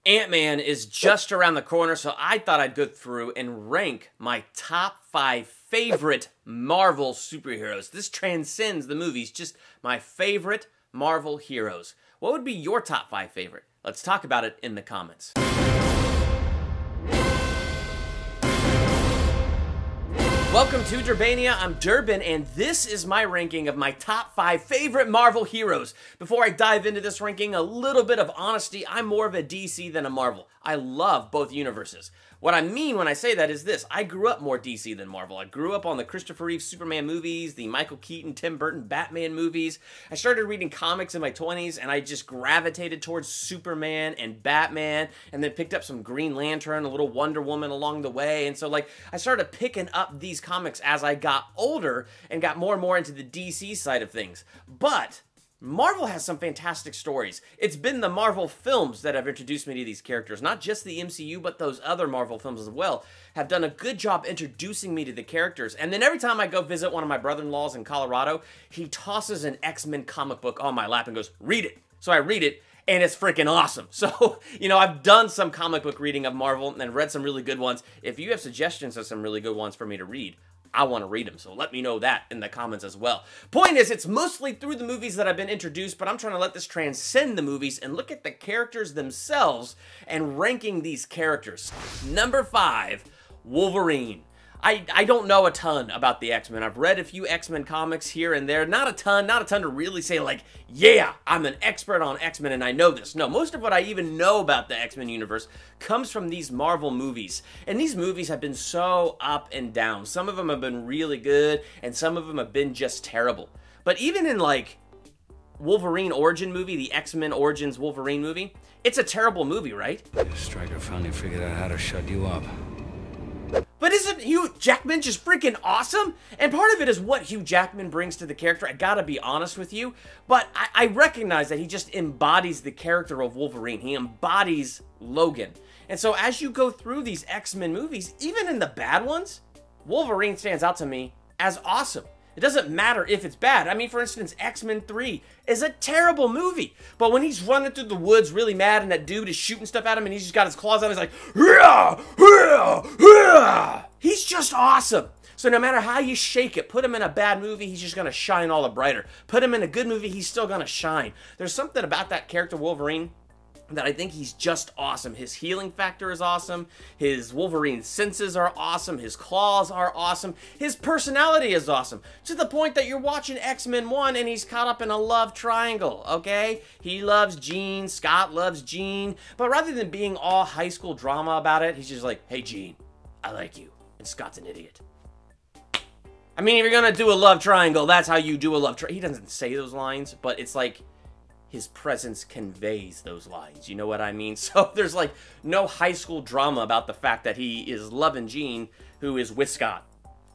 Ant-Man is just around the corner, so I thought I'd go through and rank my top 5 favorite Marvel superheroes. This transcends the movies, just my favorite Marvel heroes. What would be your top 5 favorite? Let's talk about it in the comments. Welcome to Durbania, I'm Durbin, and this is my ranking of my top 5 favorite Marvel heroes. Before I dive into this ranking, a little bit of honesty, I'm more of a DC than a Marvel. I love both universes. What I mean when I say that is this: I grew up more DC than Marvel. I grew up on the Christopher Reeve Superman movies, the Michael Keaton, Tim Burton Batman movies. I started reading comics in my 20s, and I just gravitated towards Superman and Batman, and then picked up some Green Lantern, a little Wonder Woman along the way. And so, I started picking up these comics as I got older and got more and more into the DC side of things. But Marvel has some fantastic stories. It's been the Marvel films that have introduced me to these characters. Not just the MCU, but those other Marvel films as well have done a good job introducing me to the characters. And then every time I go visit one of my brother-in-laws in Colorado, he tosses an X-Men comic book on my lap and goes, "Read it." So I read it, and it's freaking awesome. So, I've done some comic book reading of Marvel and read some really good ones. If you have suggestions of some really good ones for me to read, I want to read them, so let me know that in the comments as well. Point is, it's mostly through the movies that I've been introduced, but I'm trying to let this transcend the movies and look at the characters themselves and ranking these characters. Number 5, Wolverine. I don't know a ton about the X-Men. I've read a few X-Men comics here and there. Not a ton to really say yeah, I'm an expert on X-Men and I know this. No, most of what I even know about the X-Men universe comes from these Marvel movies. And these movies have been so up and down. Some of them have been really good and some of them have been just terrible. But even in Wolverine origin movie, the X-Men Origins Wolverine movie, it's a terrible movie, right? Stryker finally figured out how to shut you up. But isn't Hugh Jackman just freaking awesome? And part of it is what Hugh Jackman brings to the character. I gotta be honest with you. But I recognize that he just embodies the character of Wolverine. He embodies Logan. And so as you go through these X-Men movies, even in the bad ones, Wolverine stands out to me as awesome. It doesn't matter if it's bad. I mean, for instance, X-Men 3 is a terrible movie. But when he's running through the woods really mad and that dude is shooting stuff at him and he's just got his claws out, he's like, "Hurrah! Hurrah! Hurrah!" He's just awesome. So no matter how you shake it, put him in a bad movie, he's just going to shine all the brighter. Put him in a good movie, he's still going to shine. There's something about that character, Wolverine, that I think he's just awesome. His healing factor is awesome. His Wolverine senses are awesome. His claws are awesome. His personality is awesome. To the point that you're watching X-Men 1 and he's caught up in a love triangle, okay? He loves Jean. Scott loves Jean. But rather than being all high school drama about it, he's just like, "Hey, Jean, I like you." And Scott's an idiot. I mean, if you're going to do a love triangle, that's how you do a love triangle. He doesn't say those lines, but it's like his presence conveys those lines. You know what I mean? So there's no high school drama about the fact that he is loving Jean, who is with Scott.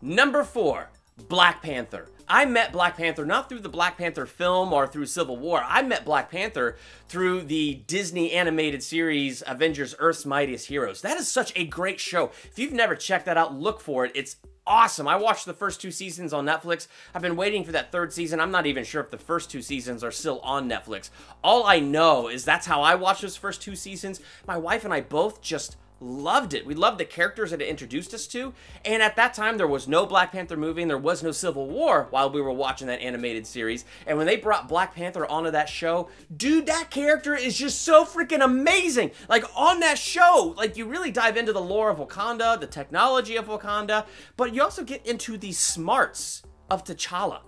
Number 4, Black Panther. I met Black Panther not through the Black Panther film or through Civil War. I met Black Panther through the Disney animated series Avengers Earth's Mightiest Heroes. That is such a great show. If you've never checked that out, look for it. It's awesome. I watched the first 2 seasons on Netflix. I've been waiting for that 3rd season. I'm not even sure if the first 2 seasons are still on Netflix. All I know is that's how I watched those first 2 seasons. My wife and I both just loved it. We loved the characters that it introduced us to. And at that time, there was no Black Panther movie and there was no Civil War while we were watching that animated series. And when they brought Black Panther onto that show, dude, that character is just so freaking amazing. On that show, you really dive into the lore of Wakanda, the technology of Wakanda, but you also get into the smarts of T'Challa.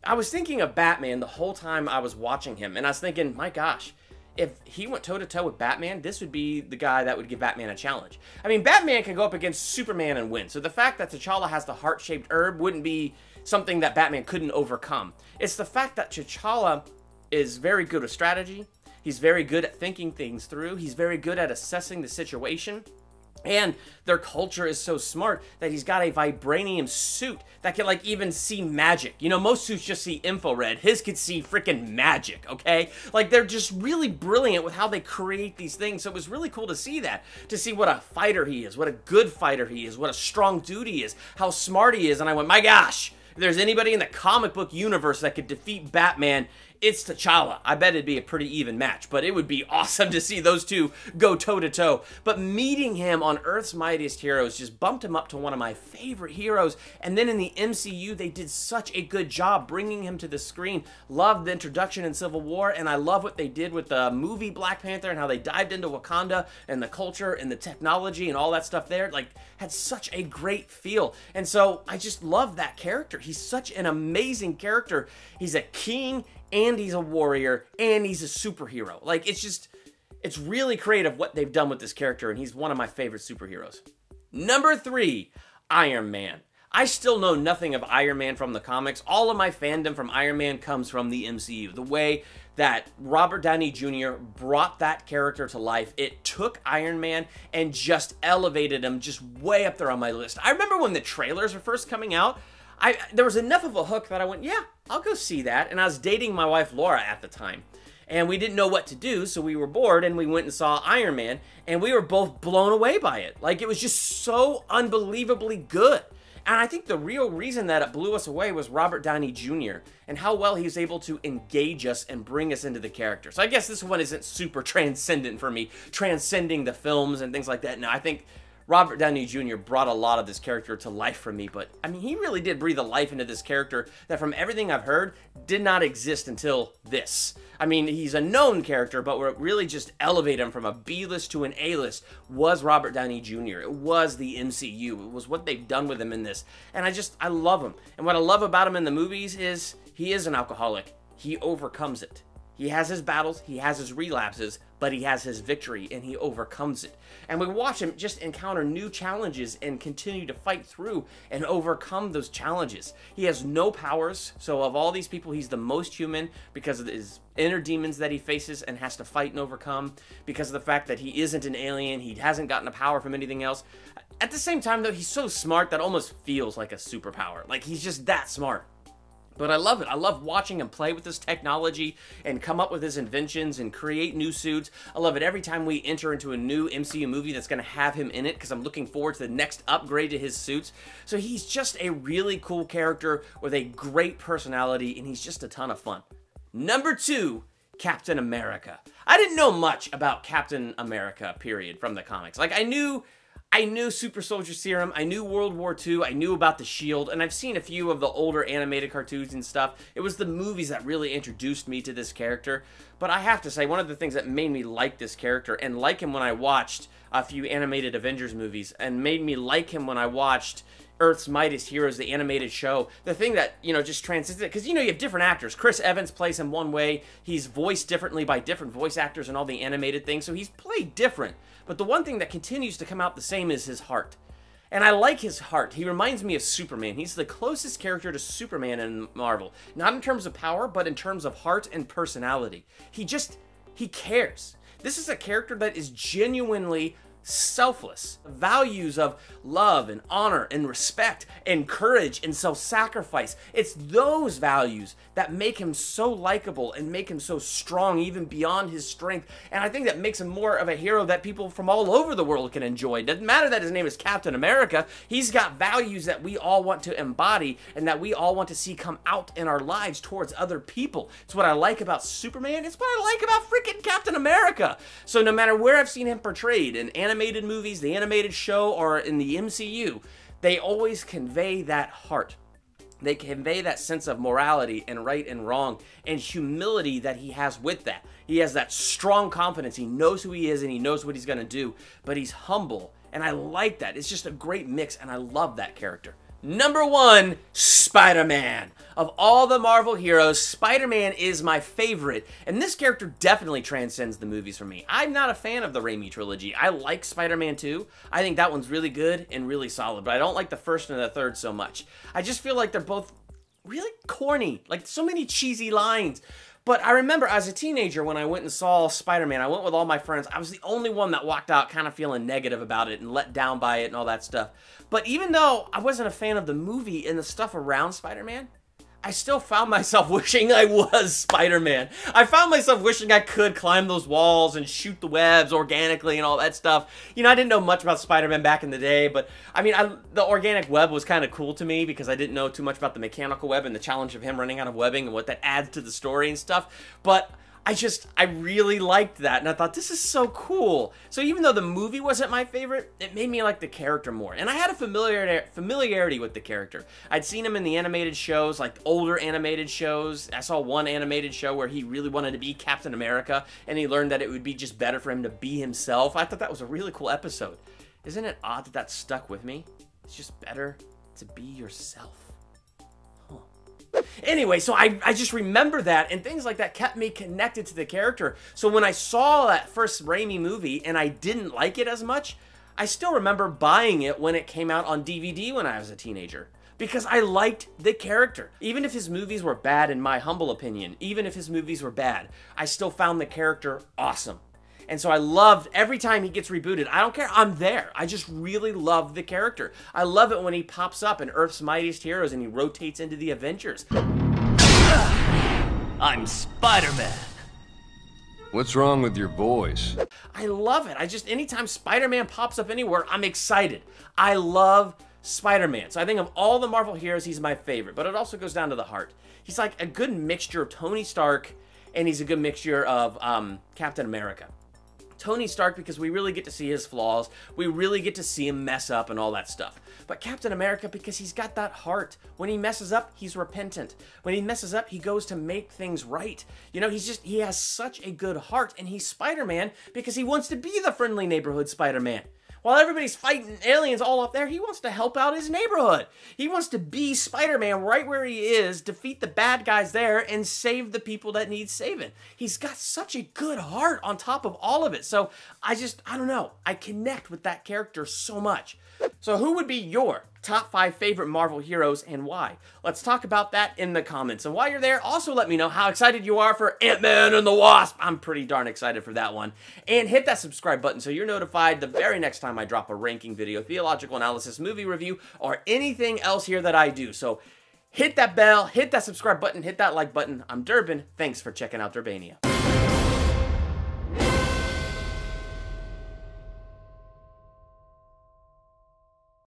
I was thinking of Batman the whole time I was watching him, and I was thinking, my gosh, if he went toe-to-toe with Batman, this would be the guy that would give Batman a challenge. I mean, Batman can go up against Superman and win, so the fact that T'Challa has the heart-shaped herb wouldn't be something that Batman couldn't overcome. It's the fact that T'Challa is very good with strategy, he's very good at thinking things through, he's very good at assessing the situation, and their culture is so smart that he's got a vibranium suit that can even see magic. Most suits just see infrared. His could see freaking magic, okay? They're just really brilliant with how they create these things. So it was really cool to see that. To see what a fighter he is, what a good fighter he is, what a strong dude he is, how smart he is. And I went, my gosh, if there's anybody in the comic book universe that could defeat Batman, it's T'Challa. I bet it'd be a pretty even match, but it would be awesome to see those two go toe-to-toe. But meeting him on Earth's Mightiest Heroes just bumped him up to one of my favorite heroes. And then in the MCU, they did such a good job bringing him to the screen. Loved the introduction in Civil War, and I love what they did with the movie Black Panther and how they dived into Wakanda and the culture and the technology and all that stuff there. Like, had such a great feel. And so I just love that character. He's such an amazing character. He's a king, and he's a warrior, and he's a superhero. Like, it's really creative what they've done with this character, and he's one of my favorite superheroes. Number 3, Iron Man. I still know nothing of Iron Man from the comics. All of my fandom from Iron Man comes from the MCU. The way that Robert Downey Jr. brought that character to life, it took Iron Man and just elevated him just way up there on my list. I remember when the trailers were first coming out, there was enough of a hook that I went, yeah, I'll go see that. And I was dating my wife Laura at the time. And we didn't know what to do, so we were bored, and we went and saw Iron Man, and we were both blown away by it. Like, it was just so unbelievably good. And I think the real reason that it blew us away was Robert Downey Jr. and how well he was able to engage us and bring us into the character. So I guess this one isn't super transcendent for me, transcending the films and things like that. No, I think Robert Downey Jr. brought a lot of this character to life for me, but I mean, he really did breathe a life into this character that, from everything I've heard, did not exist until this. I mean, he's a known character, but what really just elevated him from a B-list to an A-list was Robert Downey Jr. It was the MCU. It was what they've done with him in this. And I love him. And what I love about him in the movies is he is an alcoholic. He overcomes it. He has his battles, he has his relapses, but he has his victory, and he overcomes it. And we watch him just encounter new challenges and continue to fight through and overcome those challenges. He has no powers, so of all these people, he's the most human because of his inner demons that he faces and has to fight and overcome, because of the fact that he isn't an alien, he hasn't gotten a power from anything else. At the same time, though, he's so smart that almost feels like a superpower. Like, he's just that smart. But I love it. I love watching him play with this technology and come up with his inventions and create new suits. I love it every time we enter into a new MCU movie that's going to have him in it, because I'm looking forward to the next upgrade to his suits. So he's just a really cool character with a great personality, and he's just a ton of fun. Number 2, Captain America. I didn't know much about Captain America, period, from the comics. Like, I knew Super Soldier Serum, I knew World War II, I knew about the Shield, and I've seen a few of the older animated cartoons and stuff. It was the movies that really introduced me to this character. But I have to say, one of the things that made me like this character, and like him when I watched a few animated Avengers movies, and made me like him when I watched Earth's Mightiest Heroes, the animated show, the thing that, just transcends it, because, you have different actors. Chris Evans plays him one way, he's voiced differently by different voice actors and all the animated things, so he's played different. But the one thing that continues to come out the same is his heart. And I like his heart. He reminds me of Superman. He's the closest character to Superman in Marvel. Not in terms of power, but in terms of heart and personality. He cares. This is a character that is genuinely selfless. Values of love and honor and respect and courage and self-sacrifice. It's those values that make him so likable and make him so strong even beyond his strength. And I think that makes him more of a hero that people from all over the world can enjoy. It doesn't matter that his name is Captain America. He's got values that we all want to embody and that we all want to see come out in our lives towards other people. It's what I like about Superman. It's what I like about freaking Captain America. So no matter where I've seen him portrayed in animated movies, the animated show, or in the MCU, they always convey that heart. They convey that sense of morality and right and wrong and humility that he has with that. He has that strong confidence. He knows who he is and he knows what he's going to do, but he's humble, and I like that. It's just a great mix, and I love that character. Number 1, Spider-Man. Of all the Marvel heroes, Spider-Man is my favorite, and this character definitely transcends the movies for me. I'm not a fan of the Raimi trilogy. I like Spider-Man 2. I think that one's really good and really solid, but I don't like the first and the third so much. I just feel like they're both really corny, like so many cheesy lines. But I remember as a teenager when I went and saw Spider-Man, I went with all my friends. I was the only one that walked out kind of feeling negative about it and let down by it and all that stuff. But even though I wasn't a fan of the movie and the stuff around Spider-Man, I still found myself wishing I was Spider-Man. I found myself wishing I could climb those walls and shoot the webs organically and all that stuff. You know, I didn't know much about Spider-Man back in the day, but I mean, the organic web was kind of cool to me because I didn't know too much about the mechanical web and the challenge of him running out of webbing and what that adds to the story and stuff. But I really liked that, and I thought, this is so cool. So even though the movie wasn't my favorite, it made me like the character more. And I had a familiarity with the character. I'd seen him in the animated shows, like older animated shows. I saw one animated show where he really wanted to be Captain America, and he learned that it would be just better for him to be himself. I thought that was a really cool episode. Isn't it odd that that stuck with me? It's just better to be yourself. Anyway, so I just remember that, and things like that kept me connected to the character. So when I saw that first Raimi movie and I didn't like it as much, I still remember buying it when it came out on DVD when I was a teenager. Because I liked the character. Even if his movies were bad, in my humble opinion, even if his movies were bad, I still found the character awesome. And so I loved every time he gets rebooted. I don't care. I'm there. I just really love the character. I love it when he pops up in Earth's Mightiest Heroes and he rotates into the Avengers. I'm Spider-Man. What's wrong with your voice? I love it. Anytime Spider-Man pops up anywhere, I'm excited. I love Spider-Man. So I think of all the Marvel heroes, he's my favorite. But it also goes down to the heart. He's like a good mixture of Tony Stark, and he's a good mixture of Captain America. Tony Stark, because we really get to see his flaws. We really get to see him mess up and all that stuff. But Captain America, because he's got that heart. When he messes up, he's repentant. When he messes up, he goes to make things right. You know, he has such a good heart. And he's Spider-Man because he wants to be the friendly neighborhood Spider-Man. While everybody's fighting aliens all up there, he wants to help out his neighborhood. He wants to be Spider-Man right where he is, defeat the bad guys there, and save the people that need saving. He's got such a good heart on top of all of it. So I don't know. I connect with that character so much. So who would be your top 5 favorite Marvel heroes and why? Let's talk about that in the comments. And while you're there, also let me know how excited you are for Ant-Man and the Wasp. I'm pretty darn excited for that one. And hit that subscribe button so you're notified the very next time I drop a ranking video, theological analysis, movie review, or anything else here that I do. So hit that bell, hit that subscribe button, hit that like button. I'm Durbin. Thanks for checking out Durbania.